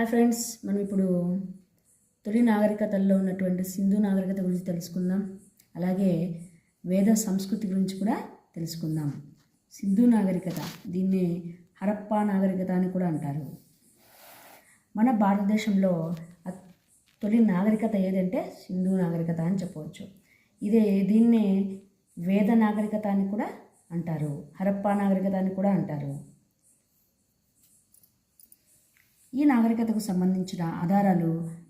Hi friends, మనం ఇప్పుడు తొలి నాగరికతల్లో ఉన్నటువంటి సింధు నాగరికత గురించి తెలుసుకుందాం. అలాగే వేద సంస్కృతి గురించి కూడా తెలుసుకుందాం. సింధు నాగరికత, దీన్ని హరప్పా నాగరికత అని కూడా అంటారు. మన భారతదేశంలో తొలి నాగరికత ఏదంటే సింధు నాగరికత అని చెప్పవచ్చు. దీన్నే వేద నాగరికత అని కూడా అంటారు, హరప్పా నాగరికత అని కూడా అంటారు. ఈ నాగరికతకు సంబంధించిన ఆధారాలు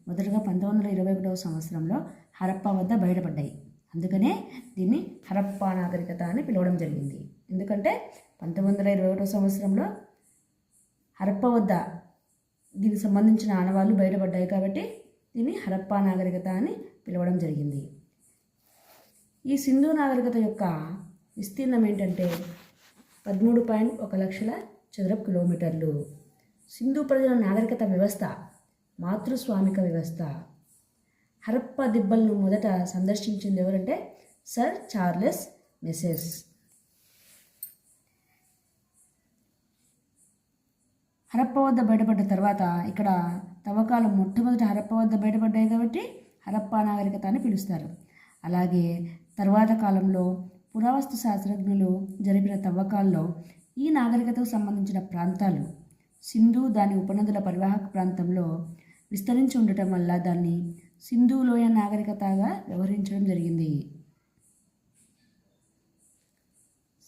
మొదటగా 1921వ సంవత్సరంలో హరప్పా వద్ద బయటపడ్డాయి. అందుకనే దీన్ని హరప్పా నాగరికత అని పిలవడం జరిగింది. ఎందుకంటే 1921వ సంవత్సరంలో హరప్పా వద్ద దీనికి సంబంధించిన ఆనవాళ్ళు బయటపడ్డాయి కాబట్టి దీన్ని హరప్పా నాగరికత అని పిలవడం జరిగింది. ఈ సింధు నాగరికత యొక్క విస్తీర్ణం ఏంటంటే 13.1 లక్షల చదరపు కిలోమీటర్లు. సింధు ప్రజల నాగరికత వ్యవస్థ మాతృస్వామిక వ్యవస్థ. హరప్పా దిబ్బలను మొదట సందర్శించింది ఎవరంటే సర్ చార్లెస్ మెసెస్. హరప్పా వద్ద బయటపడ్డ తర్వాత ఇక్కడ తవ్వకాలు మొట్టమొదటి హరప్పా వద్ద బయటపడ్డాయి కాబట్టి హరప్పా నాగరికత అని పిలుస్తారు. అలాగే తర్వాత కాలంలో పురావస్తు శాస్త్రజ్ఞులు జరిపిన తవ్వకాల్లో ఈ నాగరికతకు సంబంధించిన ప్రాంతాలు సింధు దాని ఉపనదుల పరివాహక ప్రాంతంలో విస్తరించి ఉండటం వల్ల దాన్ని సింధు లోయ నాగరికతగా వ్యవహరించడం జరిగింది.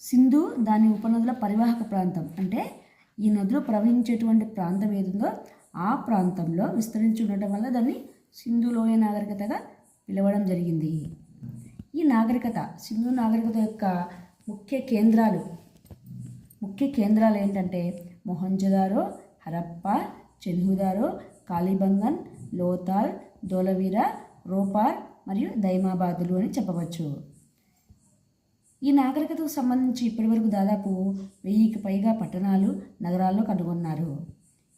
సింధు దాని ఉపనదుల పరివాహక ప్రాంతం అంటే ఈ నదులు ప్రవహించేటువంటి ప్రాంతం ఏదుందో ఆ ప్రాంతంలో విస్తరించి ఉండటం వల్ల దాన్ని సింధు లోయ నాగరికతగా పిలవడం జరిగింది. ఈ నాగరికత, సింధు నాగరికత యొక్క ముఖ్య కేంద్రాలు ఏంటంటే మొహంజదారో, హరప్పా, చెన్హుదారో, కాళీబంగన్, లోతాల్, ధోలవీరా, రోపార్ మరియు దైమాబాదులు అని చెప్పవచ్చు. ఈ నాగరికతకు సంబంధించి ఇప్పటివరకు దాదాపు 1000కి పైగా పట్టణాలు, నగరాల్లో కనుగొన్నారు.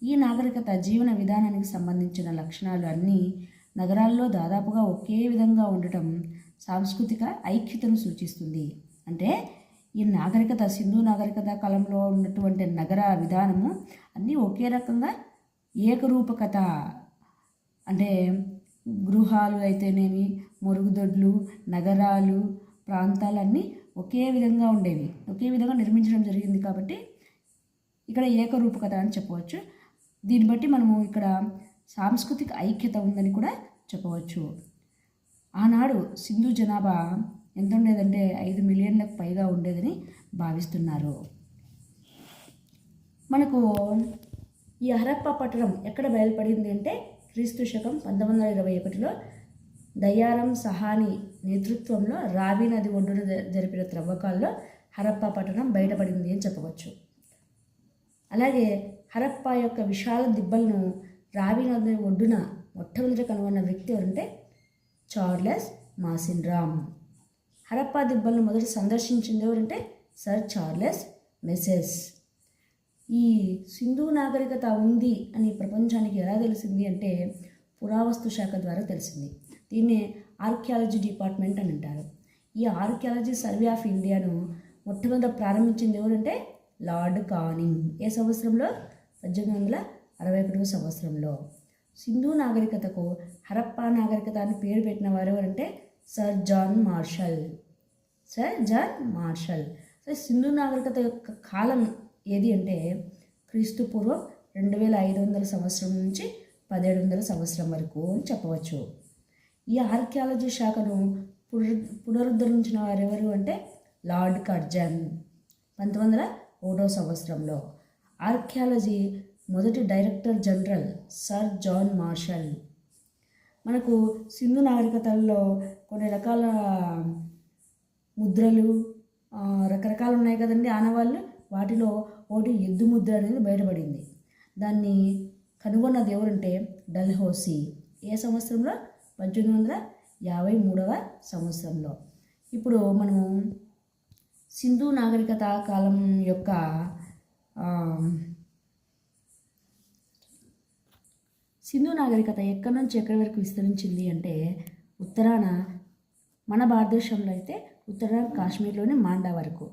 ఈ నాగరికత జీవన విధానానికి సంబంధించిన లక్షణాలు అన్నీ నగరాల్లో దాదాపుగా ఒకే విధంగా ఉండటం సాంస్కృతిక ఐక్యతను సూచిస్తుంది. అంటే ఈ నాగరికత, సింధు నాగరికత కాలంలో ఉన్నటువంటి నగర విధానము అన్నీ ఒకే రకంగా ఏకరూపకత, అంటే గృహాలు అయితేనేమి, మరుగుదొడ్లు, నగరాలు, ప్రాంతాలన్నీ ఒకే విధంగా ఉండేవి, ఒకే విధంగా నిర్మించడం జరిగింది కాబట్టి ఇక్కడ ఏకరూపకత అని చెప్పవచ్చు. దీన్ని బట్టి మనము ఇక్కడ సాంస్కృతిక ఐక్యత ఉందని కూడా చెప్పవచ్చు. ఆనాడు సింధు జనాభా ఎంత ఉండేదంటే 5 మిలియన్లకు పైగా ఉండేదని భావిస్తున్నారు. మనకు ఈ హరప్పా పట్టణం ఎక్కడ బయలుపడింది అంటే క్రీస్తు శకం 1921లో దయారం సహాని నేతృత్వంలో రావి నది ఒడ్డున జరిపిన త్రవ్వకాల్లో హరప్పా పట్టణం బయటపడింది అని చెప్పవచ్చు. అలాగే హరప్పా యొక్క విశాల దిబ్బలను రావి నది ఒడ్డున మొట్టమొదటి కనుగొన్న వ్యక్తి ఎవరంటే చార్లెస్ మాసిన్రామ్. హరప్పా దిబ్బలను మొదటి సందర్శించింది ఎవరంటే సర్ చార్లెస్ మెసెస్. ఈ సింధు నాగరికత ఉంది అని ప్రపంచానికి ఎలా తెలిసింది అంటే పురావస్తు శాఖ ద్వారా తెలిసింది. దీన్ని ఆర్కియాలజీ డిపార్ట్మెంట్ అని అంటారు. ఈ ఆర్కియాలజీ సర్వే ఆఫ్ ఇండియాను మొట్టమొదట ప్రారంభించింది ఎవరంటే లార్డ్ కానింగ్. ఏ సంవత్సరంలో? 1861వ సంవత్సరంలో. సింధు నాగరికతకు హరప్పా నాగరికత అని పేరు పెట్టిన వారు ఎవరంటే సర్ జాన్ మార్షల్. సింధు నాగరికత యొక్క కాలం ఏది అంటే క్రీస్తు పూర్వం 2500 సంవత్సరం నుంచి 1700 సంవత్సరం వరకు అని చెప్పవచ్చు. ఈ ఆర్కియాలజీ శాఖను పునరుద్ధరించిన వారెవరు అంటే లార్డ్ కర్జన్ 1901వ సంవత్సరంలో. ఆర్కియాలజీ మొదటి director general sir John Marshall. మనకు సింధు నాగరికతల్లో కొన్ని రకాల ముద్రలు రకరకాలు ఉన్నాయి కదండి, ఆనవాళ్ళు. వాటిలో ఒకటి ఎద్దు ముద్ర అనేది బయటపడింది. దాన్ని కనుగొన్నది ఎవరంటే డల్హౌసీ. ఏ సంవత్సరంలో? 1853వ సంవత్సరంలో. ఇప్పుడు మనము సింధు నాగరికత కాలం యొక్క సింధు నాగరికత ఎక్కడి నుంచి ఎక్కడి వరకు విస్తరించింది అంటే ఉత్తరాన మన భారతదేశంలో అయితే ఉత్తరాన కాశ్మీర్లోని మాండా వరకు.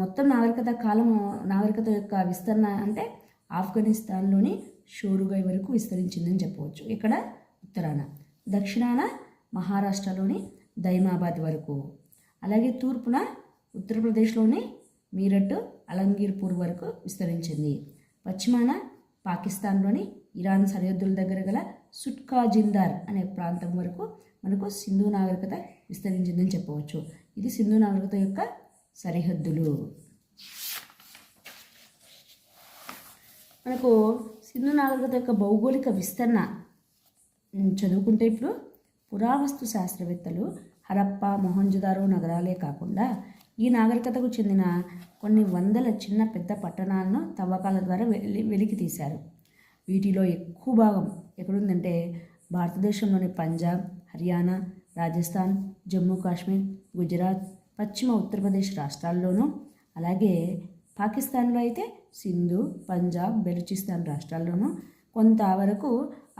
మొత్తం నాగరికత యొక్క విస్తరణ అంటే ఆఫ్ఘనిస్తాన్లోని షోరుగై వరకు విస్తరించిందని చెప్పవచ్చు. ఇక్కడ ఉత్తరాన. దక్షిణాన మహారాష్ట్రలోని దైమాబాద్ వరకు. అలాగే తూర్పున ఉత్తరప్రదేశ్లోని మీరట్ అలంగీర్పూర్ వరకు విస్తరించింది. పశ్చిమాన పాకిస్తాన్లోని ఇరాన్ సరిహద్దుల దగ్గర గల సుట్కా జిందార్ అనే ప్రాంతం వరకు మనకు సింధు నాగరికత విస్తరించిందని చెప్పవచ్చు. ఇది సింధు నాగరికత యొక్క సరిహద్దులు. మనకు సింధు నాగరికత యొక్క భౌగోళిక విస్తరణ చదువుకుంటే ఇప్పుడు పురావస్తు శాస్త్రవేత్తలు హరప్ప, మొహంజదారో నగరాలే కాకుండా ఈ నాగరికతకు చెందిన కొన్ని వందల చిన్న పెద్ద పట్టణాలను తవ్వకాల ద్వారా వెలికి తీశారు. వీటిలో ఎక్కువ భాగం ఎక్కడుందంటే భారతదేశంలోని పంజాబ్, హర్యానా, రాజస్థాన్, జమ్మూ కాశ్మీర్, గుజరాత్, పశ్చిమ ఉత్తరప్రదేశ్ రాష్ట్రాల్లోనూ, అలాగే పాకిస్తాన్లో అయితే సింధు, పంజాబ్, బెలూచిస్తాన్ రాష్ట్రాల్లోనూ, కొంతవరకు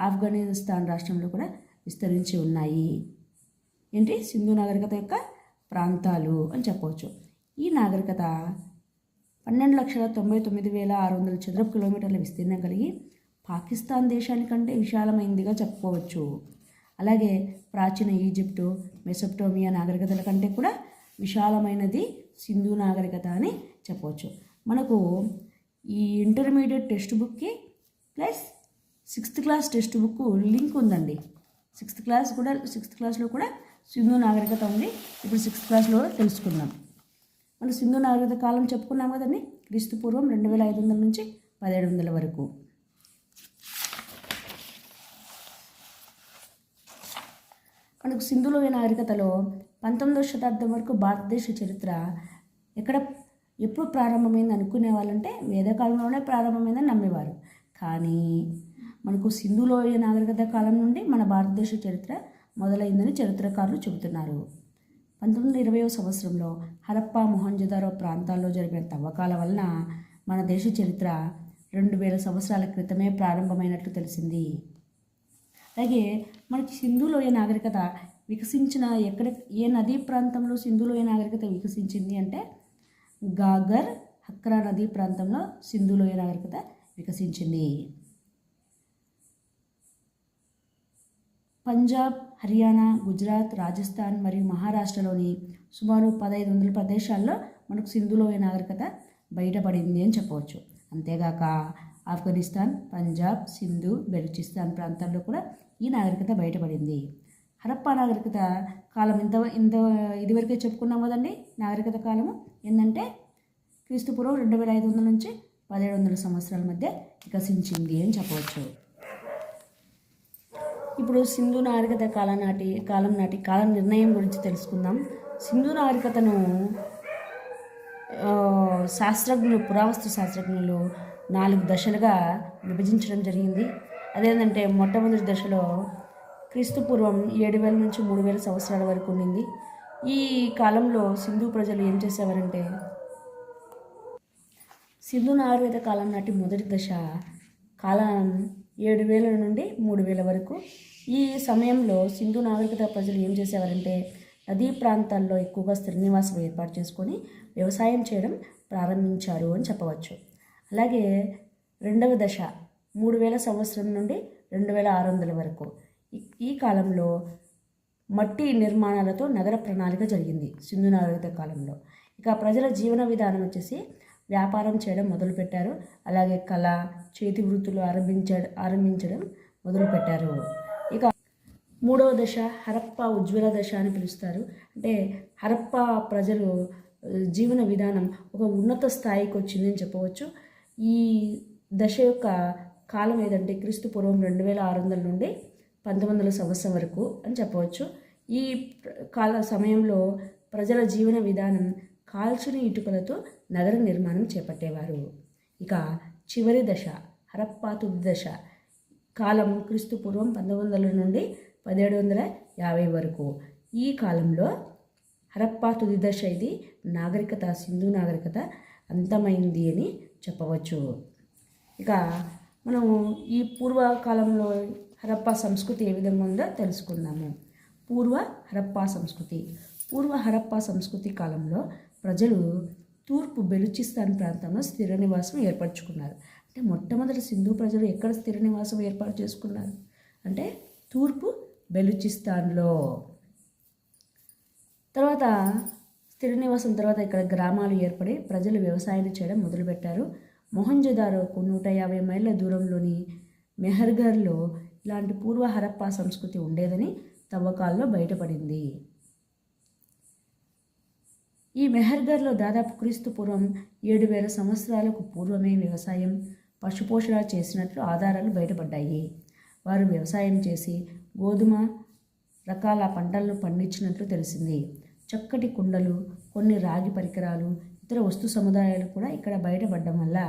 ఆఫ్ఘనిస్తాన్ రాష్ట్రంలో కూడా విస్తరించి ఉన్నాయి. ఏంటి సింధు నాగరికత యొక్క ప్రాంతాలు అని చెప్పవచ్చు. ఈ నాగరికత 12,99,600 చదరపు కిలోమీటర్ల విస్తీర్ణం కలిగి పాకిస్తాన్ దేశానికంటే విశాలమైనదిగా చెప్పుకోవచ్చు. అలాగే ప్రాచీన ఈజిప్టు, మెసొపటోమియా నాగరికతల కంటే కూడా విశాలమైనది సింధు నాగరికత అని చెప్పవచ్చు. మనకు ఈ ఇంటర్మీడియట్ టెక్స్ట్ బుక్కి plus 6th class text book link ఉందండి. 6th క్లాస్లో కూడా సింధు నాగరికత ఉంది. ఇప్పుడు 6th క్లాస్లో తెలుసుకుందాం. మనం సింధు నాగరికత కాలం చెప్పుకున్నాం కదండి. క్రీస్తు పూర్వం 2500 నుంచి 1700 వరకు. మనకు సింధులోయ నాగరికతలో 19వ శతాబ్దం వరకు భారతదేశ చరిత్ర ఎప్పుడు ప్రారంభమైంది అనుకునే వాళ్ళంటే వేదకాలంలోనే ప్రారంభమైందని నమ్మేవారు. కానీ మనకు సింధులోయ నాగరికత కాలం నుండి మన భారతదేశ చరిత్ర మొదలైందని చరిత్రకారులు చెబుతున్నారు. 1920వ సంవత్సరంలో హరప్ప, మొహంజదారో ప్రాంతాల్లో జరిపిన తవ్వకాల వలన మన దేశ చరిత్ర 2000 సంవత్సరాల క్రితమే ప్రారంభమైనట్లు తెలిసింది. అలాగే మనకి సింధులోయ నాగరికత వికసించిన ఏ నదీ ప్రాంతంలో సింధులోయ నాగరికత వికసించింది అంటే గాగర్, హక్రా నదీ ప్రాంతంలో సింధులోయ నాగరికత వికసించింది. పంజాబ్, హర్యానా, గుజరాత్, రాజస్థాన్ మరియు మహారాష్ట్రలోని సుమారు 1500 ప్రదేశాల్లో మనకు సింధులోయ నాగరికత బయటపడింది అని చెప్పవచ్చు. అంతేగాక ఆఫ్ఘనిస్తాన్, పంజాబ్, సింధు, బెలూచిస్తాన్ ప్రాంతాల్లో కూడా ఈ నాగరికత బయటపడింది. హరప్పా నాగరికత కాలం ఇదివరకే చెప్పుకున్నాం కదండి. నాగరికత కాలము ఏంటంటే క్రీస్తుపూర్వం 2500 నుంచి 1700 సంవత్సరాల మధ్య వికసించింది అని చెప్పవచ్చు. ఇప్పుడు సింధు నాగరికత కాలం నాటి కాల నిర్ణయం గురించి తెలుసుకుందాం. సింధు నాగరికతను పురావస్తు శాస్త్రజ్ఞులు 4 దశలుగా విభజించడం జరిగింది. అదేంటంటే మొట్టమొదటి దశలో క్రీస్తుపూర్వం 7000 నుంచి 3000 సంవత్సరాల వరకు ఉండింది. ఈ కాలంలో సింధు ప్రజలు ఏం చేసేవారంటే సింధు నాగరికత కాలం నాటి మొదటి దశ కాలం 7000 నుండి 3000 వరకు. ఈ సమయంలో సింధు నాగరికత ప్రజలు ఏం చేసేవారంటే నదీ ప్రాంతాల్లో ఎక్కువగా స్థిర నివాసం ఏర్పాటు చేసుకొని వ్యవసాయం చేయడం ప్రారంభించారు అని చెప్పవచ్చు. అలాగే రెండవ దశ 3000 సంవత్సరం నుండి 2600 వరకు. ఈ కాలంలో మట్టి నిర్మాణాలతో నగర ప్రణాళిక జరిగింది సింధు నాగరికత కాలంలో. ఇక ప్రజల జీవన విధానం వచ్చేసి వ్యాపారం చేయడం మొదలుపెట్టారు. అలాగే కళ, చేతి వృత్తులు ఆరంభించడం మొదలుపెట్టారు. ఇక మూడవ దశ హరప్పా ఉజ్వల దశ అని పిలుస్తారు. అంటే హరప్పా ప్రజలు జీవన విధానం ఒక ఉన్నత స్థాయికి వచ్చిందని చెప్పవచ్చు. ఈ దశ యొక్క కాలం ఏదంటే క్రీస్తు పూర్వం 2600 నుండి 1900 సంవత్సరం వరకు అని చెప్పవచ్చు. ఈ సమయంలో ప్రజల జీవన విధానం కాల్చుని ఇటుకలతో నగర నిర్మాణం చేపట్టేవారు. ఇక చివరి దశ హరప్పా తుది దశ కాలం క్రీస్తు పూర్వం 1900 నుండి 1750 వరకు. ఈ కాలంలో హరప్పా తుది దశ ఇది నాగరికత సింధు నాగరికత అంతమైంది అని చెప్పవచ్చు. ఇక మనం ఈ పూర్వకాలంలో హరప్పా సంస్కృతి ఏ విధంగా ఉందో తెలుసుకుందాము. పూర్వ హరప్పా సంస్కృతి కాలంలో ప్రజలు తూర్పు బెలూచిస్తాన్ ప్రాంతంలో స్థిర నివాసం ఏర్పరచుకున్నారు. అంటే అంటే మొట్టమొదటి సింధు ప్రజలు ఎక్కడ స్థిర నివాసం ఏర్పాటు చేసుకున్నారు అంటే తూర్పు బెలుచిస్తాన్లో. తర్వాత స్థిర నివాసం తర్వాత ఇక్కడ గ్రామాలు ఏర్పడి ప్రజలు వ్యవసాయాన్ని చేయడం మొదలుపెట్టారు. మొహంజదారోకు 150 మైళ్ళ దూరంలోని మెహర్ఘర్లో ఇలాంటి పూర్వ హరప్పా సంస్కృతి ఉండేదని తవ్వకాల్లో బయటపడింది. ఈ మెహర్ఘర్లో దాదాపు క్రీస్తు పూర్వం 7000 సంవత్సరాలకు పూర్వమే వ్యవసాయం, పశుపోషణ చేసినట్లు ఆధారాలు బయటపడ్డాయి. వారు వ్యవసాయం చేసి గోధుమ రకాల పంటలను పండించినట్లు తెలిసింది. చక్కటి కుండలు, కొన్ని రాగి పరికరాలు, ఇతర వస్తు సముదాయాలు కూడా ఇక్కడ బయటపడడం వల్ల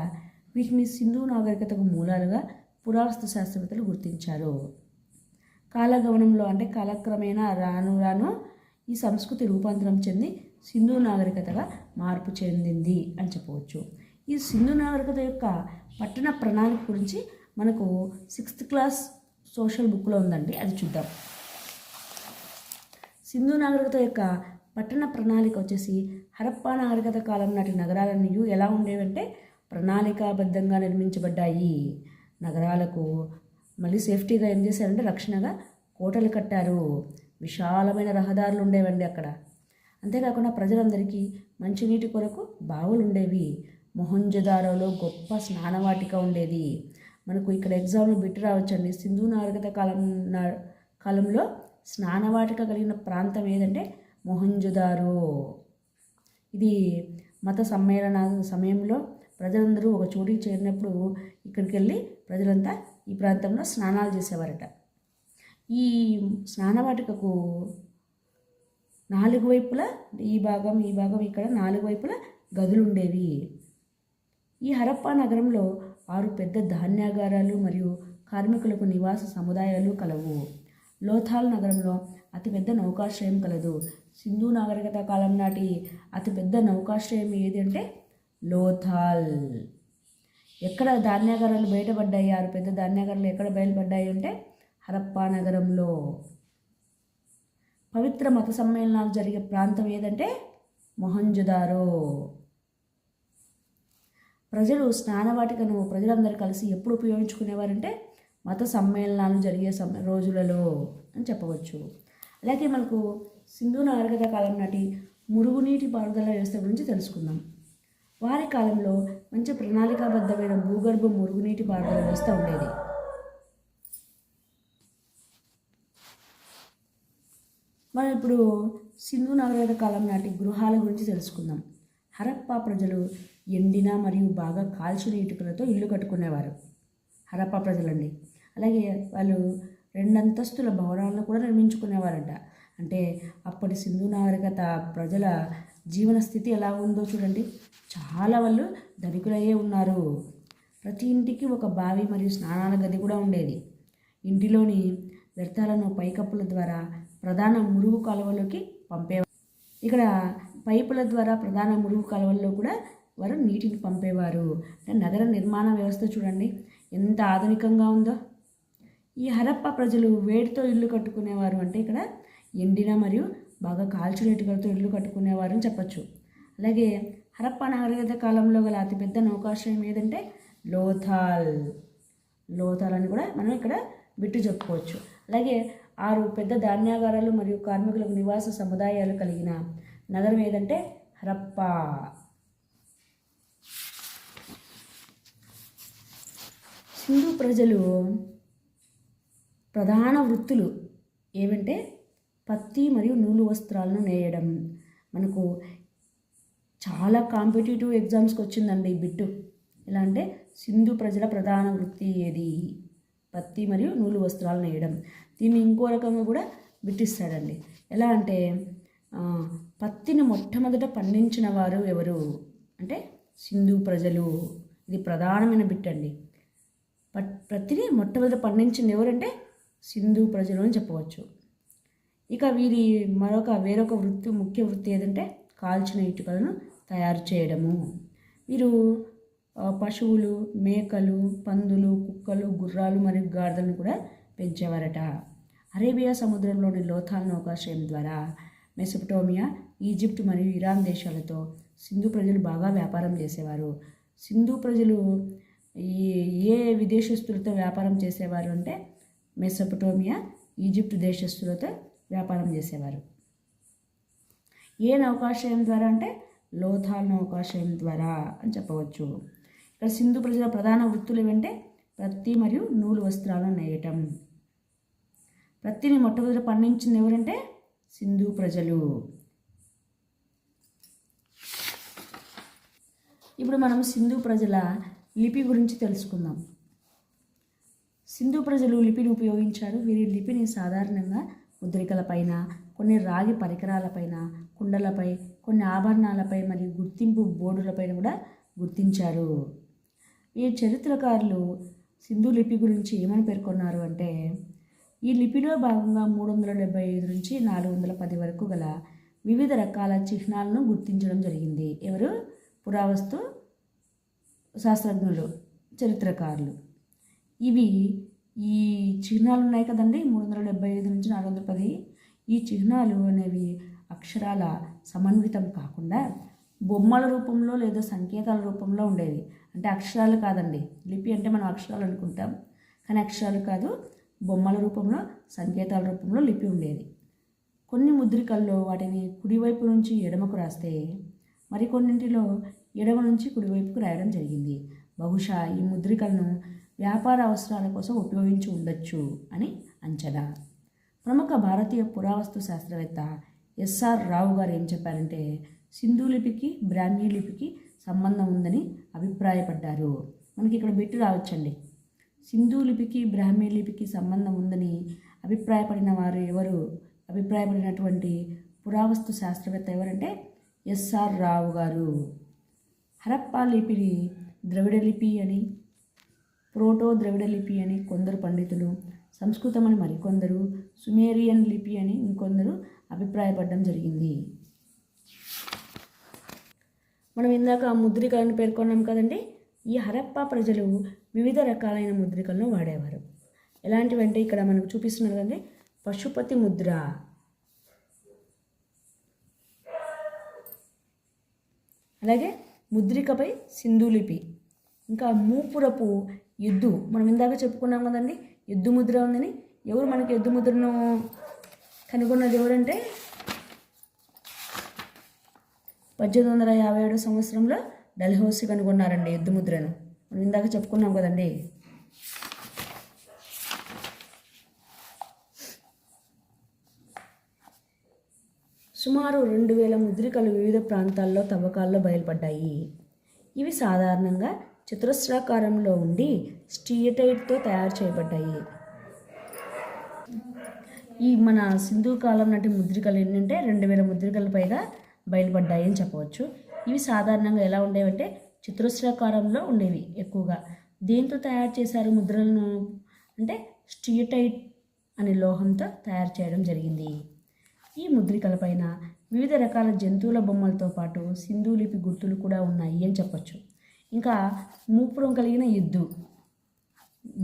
వీటిని సింధు నాగరికతకు మూలాలుగా పురావస్తు శాస్త్రవేత్తలు గుర్తించారు. కాలగమనంలో అంటే కాలక్రమేణా రాను ఈ సంస్కృతి రూపాంతరం చెంది సింధు నాగరికతగా మార్పు చెందింది అని చెప్పవచ్చు. ఈ సింధు నాగరికత యొక్క పట్టణ ప్రణాళిక గురించి మనకు 6th క్లాస్ సోషల్ బుక్లో ఉందండి, అది చూద్దాం. సింధు నాగరికత యొక్క పట్టణ ప్రణాళిక వచ్చేసి హరప్పా నాగరికత కాలం నాటి నగరాలన్నీ ఎలా ఉండేవంటే ప్రణాళికాబద్ధంగా నిర్మించబడ్డాయి. నగరాలకు మళ్ళీ సేఫ్టీగా ఏం చేశారంటే రక్షణగా కోటలు కట్టారు. విశాలమైన రహదారులు ఉండేవండి అక్కడ. అంతేకాకుండా ప్రజలందరికీ మంచినీటి కొరకు బావులు ఉండేవి. మొహంజదారోలో గొప్ప స్నానవాటిక ఉండేది. మనకు ఇక్కడ ఎగ్జామ్లో బిట్టు రావచ్చండి. సింధు నాగరికత కాలంలో స్నానవాటిక కలిగిన ప్రాంతం ఏదంటే మొహంజదారో. ఇది మత సమ్మేళన సమయంలో ప్రజలందరూ ఒక చోటికి చేరినప్పుడు ఇక్కడికి వెళ్ళి ప్రజలంతా ఈ ప్రాంతంలో స్నానాలు చేసేవారట. ఈ స్నానవాటికకు 4 వైపులా ఈ భాగం ఇక్కడ 4 వైపులా గదులు ఉండేవి. ఈ హరప్పా నగరంలో 6 పెద్ద ధాన్యాగారాలు మరియు కార్మికులకు నివాస సముదాయాలు కలవు. లోథాల్ నగరంలో అతిపెద్ద నౌకాశ్రయం కలదు. సింధు నాగరికత కాలం నాటి అతిపెద్ద నౌకాశ్రయం ఏది అంటే లోథాల్. ఎక్కడ ధాన్యాగారాలు బయటపడ్డాయి, 6 పెద్ద ధాన్యాగారాలు ఎక్కడ బయలుపడ్డాయి అంటే హరప్పా నగరంలో. పవిత్ర మత సమ్మేళనాలు జరిగే ప్రాంతం ఏదంటే మొహంజదారో. ప్రజలు స్నానవాటికను ప్రజలందరూ కలిసి ఎప్పుడు ఉపయోగించుకునేవారంటే మత సమ్మేళనాలు జరిగే రోజులలో అని చెప్పవచ్చు. అలాగే మనకు సింధు నాగరికత కాలం నాటి మురుగునీటి పారుదల వ్యవస్థ గురించి తెలుసుకుందాం. వారి కాలంలో మంచి ప్రణాళికాబద్ధమైన భూగర్భ మురుగునీటి పారుదల వ్యవస్థ ఉండేది. మనం ఇప్పుడు సింధు నాగరికత కాలం నాటి గృహాల గురించి తెలుసుకుందాం. హరప్పా ప్రజలు ఎండిన మరియు బాగా కాల్చిన ఇటుకలతో ఇల్లు కట్టుకునేవారు. హరప్పా ప్రజలండి. అలాగే వాళ్ళు 2 అంతస్తుల భవనాలను కూడా నిర్మించుకునేవారంట. అంటే అప్పటి సింధు నాగరికత ప్రజల జీవన స్థితి ఎలా ఉందో చూడండి. చాలా వాళ్ళు ధనికులయ్యే ఉన్నారు. ప్రతి ఇంటికి ఒక బావి మరియు స్నానాల గది కూడా ఉండేది. ఇంటిలోని వ్యర్థాలను పైకప్పుల ద్వారా ప్రధాన మురుగు కాలువలోకి పంపేవారు. ఇక్కడ పైపుల ద్వారా ప్రధాన మురుగు కాలువల్లో కూడా వారు నీటిని పంపేవారు. నగర నిర్మాణ వ్యవస్థ చూడండి ఎంత ఆధునికంగా ఉందో. ఈ హరప్పా ప్రజలు వేడితో ఇల్లు కట్టుకునేవారు. అంటే ఇక్కడ ఎండిన మరియు బాగా కాల్చిన ఇటుకలతో ఇల్లు కట్టుకునేవారు అని చెప్పచ్చు. అలాగే హరప్పా నాగరికత కాలంలో గల అతిపెద్ద నౌకాశ్రయం ఏదంటే లోథాల్ అని కూడా మనం ఇక్కడ బిట్టు చెప్పుకోవచ్చు. అలాగే 6 పెద్ద ధాన్యాగారాలు మరియు కార్మికులకు నివాస సముదాయాలు కలిగిన నగరం ఏదంటే హరప్పా. సింధు ప్రజలు ప్రధాన వృత్తులు ఏవంటే పత్తి మరియు నూలు వస్త్రాలను నేయడం. మనకు చాలా కాంపిటేటివ్ ఎగ్జామ్స్కి వచ్చిందండి ఈ బిట్టు. ఎలా అంటే సింధు ప్రజల ప్రధాన వృత్తి ఏది? పత్తి మరియు నూలు వస్త్రాలు నేయడం. దీన్ని ఇంకో రకంగా కూడా బిట్టిస్తాడండి. ఎలా అంటే పత్తిని మొట్టమొదట పండించిన వారు ఎవరు అంటే సింధు ప్రజలు. ఇది ప్రధానమైన బిట్ అండి. పత్తిని మొట్టమొదట పండించింది ఎవరంటే సింధు ప్రజలు అని చెప్పవచ్చు. ఇక వీరి వేరొక వృత్తి, ముఖ్య వృత్తి ఏదంటే కాల్చిన ఇటుకలను తయారు చేయడము. వీరు పశువులు, మేకలు, పందులు, కుక్కలు, గుర్రాలు మరియు గాడిదలను కూడా పెంచేవారట. అరేబియా సముద్రంలోని లోథాల్ నౌకాశ్రయం ద్వారా మెసొపటోమియా, ఈజిప్ట్ మరియు ఇరాన్ దేశాలతో సింధు ప్రజలు బాగా వ్యాపారం చేసేవారు. సింధు ప్రజలు ఈ ఏ విదేశస్తులతో వ్యాపారం చేసేవారు అంటే మెసొపటోమియా, ఈజిప్ట్ దేశస్తులతో వ్యాపారం చేసేవారు. ఏ నౌకాశ్రయం ద్వారా అంటే లోథాల్ నౌకాశ్రయం ద్వారా అని చెప్పవచ్చు. ఇక్కడ సింధు ప్రజల ప్రధాన వృత్తులు ఏమంటే ప్రత్తి మరియు నూలు వస్త్రాలను నేయటం. ప్రత్తిని మొట్టమొదటి పండించింది ఎవరంటే సింధు ప్రజలు. ఇప్పుడు మనం సింధు ప్రజల లిపి గురించి తెలుసుకుందాం. సింధు ప్రజలు లిపిని ఉపయోగించారు. వీరి లిపిని సాధారణంగా ముద్రికలపైన, కొన్ని రాగి పరికరాలపైన, కుండలపై, కొన్ని ఆభరణాలపై మరియు గుర్తింపు బోర్డులపైన కూడా గుర్తించారు. ఈ చరిత్రకారులు సింధు లిపి గురించి ఏమని పేర్కొన్నారు అంటే ఈ లిపిలో భాగంగా 375 నుంచి 410 వరకు గల వివిధ రకాల చిహ్నాలను గుర్తించడం జరిగింది. ఎవరు? పురావస్తు శాస్త్రజ్ఞులు, చరిత్రకారులు. ఈ చిహ్నాలు ఉన్నాయి కదండి, 375 నుంచి 410. ఈ చిహ్నాలు అనేవి అక్షరాల సమన్వితం కాకుండా బొమ్మల రూపంలో లేదా సంకేతాల రూపంలో ఉండేవి. అంటే అక్షరాలు కాదండి. లిపి అంటే మనం అక్షరాలు అనుకుంటాం, కానీ అక్షరాలు కాదు, బొమ్మల రూపంలో, సంకేతాల రూపంలో లిపి ఉండేది. కొన్ని ముద్రికల్లో వాటిని కుడివైపు నుంచి ఎడమకు రాస్తే మరికొన్నింటిలో ఎడమ నుంచి కుడివైపుకు రాయడం జరిగింది. బహుశా ఈ ముద్రికలను వ్యాపార అవసరాల కోసం ఉపయోగించి ఉండొచ్చు అని అంచనా. ప్రముఖ భారతీయ పురావస్తు శాస్త్రవేత్త ఎస్ఆర్ రావు గారు ఏం చెప్పారంటే సింధు లిపికి బ్రాహ్మీ లిపికి సంబంధం ఉందని అభిప్రాయపడ్డారు. మనకి ఇక్కడ బిట్టు రావచ్చండి. సింధు లిపికి బ్రాహ్మీ లిపికి సంబంధం ఉందని అభిప్రాయపడినటువంటి పురావస్తు శాస్త్రవేత్త ఎవరంటే ఎస్ఆర్ రావు గారు. హరప్పా లిపిని ద్రవిడ లిపి అని, ప్రోటో ద్రవిడ లిపి అని కొందరు పండితులు, సంస్కృతం అని మరికొందరు, సుమేరియన్ లిపి అని ఇంకొందరు అభిప్రాయపడడం జరిగింది. మనం ఇందాక ముద్రికలను పేర్కొన్నాం కదండి. ఈ హరప్పా ప్రజలు వివిధ రకాలైన ముద్రికలను వాడేవారు. ఎలాంటివంటే ఇక్కడ మనకు చూపిస్తున్నారు కదండి, పశుపతి ముద్ర, అలాగే ముద్రికపై సింధు లిపి, ఇంకా మూపురపు ఎద్దు. మనం ఇందాక చెప్పుకున్నాం కదండి ఎద్దు ముద్ర ఉందని. ఎవరు మనకి ఎద్దు ముద్రను కనుగొన్నది ఎవరంటే 1857 సంవత్సరంలో డల్హౌసీ కనుగొన్నారండి ఎద్దు ముద్రను. మనం ఇందాక చెప్పుకున్నాం కదండి. సుమారు 2000 ముద్రికలు వివిధ ప్రాంతాల్లో తవ్వకాల్లో బయలుపడ్డాయి. ఇవి సాధారణంగా చతురస్రాకారంలో ఉండి స్టియటైట్తో తయారు చేయబడ్డాయి. ఈ మన సింధు కాలం నాటి ముద్రికలు ఏంటంటే 2000 ముద్రికల పైగా బయలుపడ్డాయి అని చెప్పవచ్చు. ఇవి సాధారణంగా ఎలా ఉండేవంటే చతురస్రాకారంలో ఉండేవి ఎక్కువగా. దేంతో తయారు చేశారు ముద్రలను అంటే స్టియటైట్ అనే లోహంతో తయారు చేయడం జరిగింది. ఈ ముద్రికల పైన వివిధ రకాల జంతువుల బొమ్మలతో పాటు సింధు లిపి గుర్తులు కూడా ఉన్నాయి అని చెప్పచ్చు. ఇంకా మూపురం కలిగిన ఎద్దు,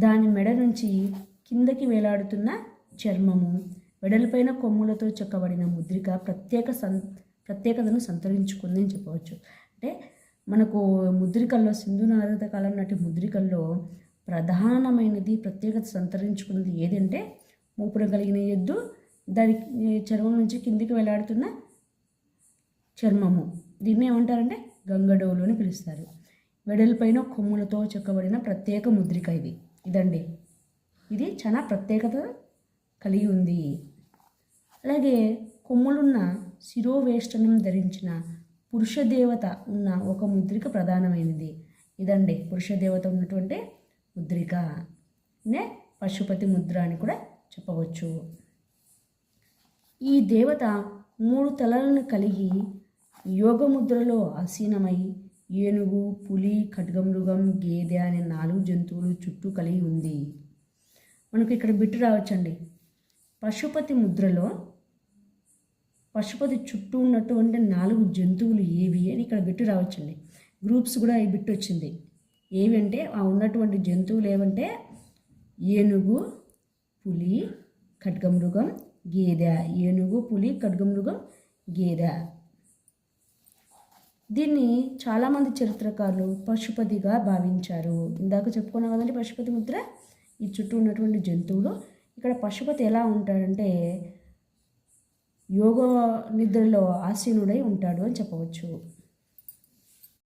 దాని మెడ నుంచి కిందకి వేలాడుతున్న చర్మము, వెడల్పైన కొమ్ములతో చెక్కబడిన ముద్రిక ప్రత్యేకతను సంతరించుకుంది అని చెప్పవచ్చు. అంటే మనకు ముద్రికల్లో సింధు నాగరికత కాలం నాటి ముద్రికల్లో ప్రధానమైనది ప్రత్యేకత సంతరించుకున్నది ఏదంటే మూపురం కలిగిన ఎద్దు, దాని చర్మం నుంచి కిందికి వేలాడుతున్న చర్మము. దీన్ని ఏమంటారంటే గంగడోలు అని పిలుస్తారు. వెడల్పైన కొమ్ములతో చెక్కబడిన ప్రత్యేక ముద్రిక ఇదండి. ఇది చాలా ప్రత్యేకత కలిగి ఉంది. అలాగే కొమ్ములున్న శిరోవేష్టనం ధరించిన పురుషదేవత ఉన్న ఒక ముద్రిక ప్రధానమైనది. ఇదండి పురుషదేవత ఉన్నటువంటి ముద్రిక, పశుపతి ముద్ర అని కూడా చెప్పవచ్చు. ఈ దేవత 3 తలలను కలిగి యోగముద్రలో ఆసీనమై ఏనుగు, పులి, ఖడ్గమృగం, గేదె అనే 4 జంతువులు చుట్టూ కలిగి ఉంది. మనకు ఇక్కడ బిట్టు రావచ్చండి. పశుపతి ముద్రలో పశుపతి చుట్టూ ఉన్నటువంటి 4 జంతువులు ఏవి అని ఇక్కడ బిట్టు రావచ్చండి. గ్రూప్స్ కూడా ఈ బిట్టు వచ్చింది. ఏవి అంటే ఆ ఉన్నటువంటి జంతువులు ఏమంటే ఏనుగు, పులి, ఖడ్గమృగం, గేదె. ఏనుగు, పులి, ఖడ్గమృగం, గేదె. దీన్ని చాలామంది చరిత్రకారులు పశుపతిగా భావించారు. ఇందాక చెప్పుకున్నాం కదండి పశుపతి ముద్ర, ఈ చుట్టూ ఉన్నటువంటి జంతువులు. ఇక్కడ పశుపతి ఎలా ఉంటాడంటే యోగ నిద్రలో ఆసీనుడై ఉంటాడు అని చెప్పవచ్చు.